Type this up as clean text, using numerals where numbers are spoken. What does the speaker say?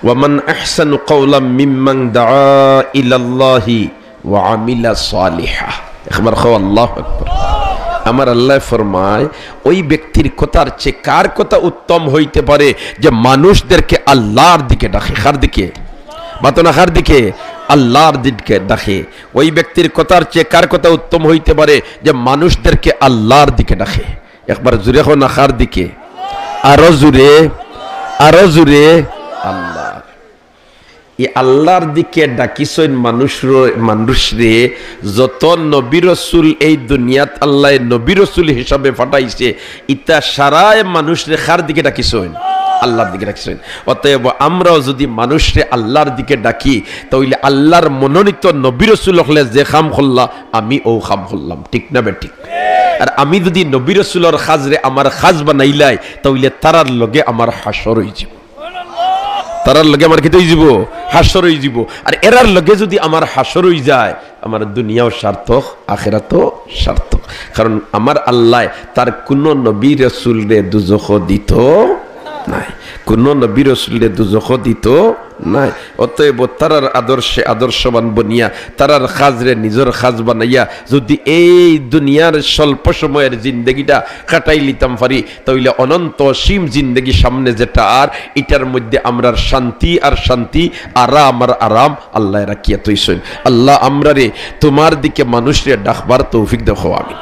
ওয়ামান আহসানু কাওলাম মিম্মান দাআ ইলাল্লাহি ওয়া আমিলা সালিহা। একবার কও আল্লাহু আকবার। আমার আল্লাহ ফরমায় ওই ব্যক্তির কথার চেয়ে কার কথা উত্তম হইতে পারে যে মানুষদেরকে আল্লাহর দিকে ডাকে। কার দিকে? বাতনা কার দিকে? আল্লাহর দিকে ডাকে। ওই ব্যক্তির কথার চেয়ে কার কথা উত্তম হইতে পারে যে মানুষদেরকে আল্লাহর দিকে ডাকে। একবার জুড়ে হো না, কার দিকে? আরো জুড়ে, আরো জুড়ে। আল্লাহ। এই আল্লাহর দিকে ডাকিছেন মানুষরে। যত নবী রসুল এই দুনিয়াত আল্লাহ নবী রসুল হিসাবে পাঠাইছে, ইতা সারায় মানুষরে কার দিকে ডাকিছেন? আল্লাহর দিকে ডাকিছেন। অতএব আমরাও যদি মানুষরে আল্লাহর দিকে ডাকি, তাহলে আল্লাহর মনোনীত নবী রসুল হলে যে খাম করলা আমি ও খাম করলাম। ঠিক না বে ঠিক? আর আমি যদি নবী রসুলের খাজরে আমার খাজ বানাইলাই, তাহলে তারার লগে আমার হাসর হয়ে যাব। তারার লগে আমার খেতে যাব, হাসর হয়ে যাব। আর এরার লগে যদি আমার হাসর হয়ে যায়, আমার দুনিয়াও সার্থক, আখিরাতও সার্থক। কারণ আমার আল্লাহ তার কোন নবী রাসূলরে দুজখ দিত নাই, কোন নবী রাসূলরে দুজখ দিত নাই। অতএব তারার আদর্শে আদর্শবান বনিয়া তারার খাজরে নিজের খাজ বানাইয়া যদি এই দুনিয়ার স্বল্প সময়ের জিন্দগিটা কাটাই লিতাম পারি, তাহলে অনন্ত অসীম জিন্দগি সামনে যেটা, আর এটার মধ্যে আমরার শান্তি আর শান্তি, আরাম আর আরাম আল্লাহ রাখিয়া তৈছেন। আল্লাহ আমরা রে তোমার দিকে মানুষরে ডাকবার তৌফিক দেখো। আমিন।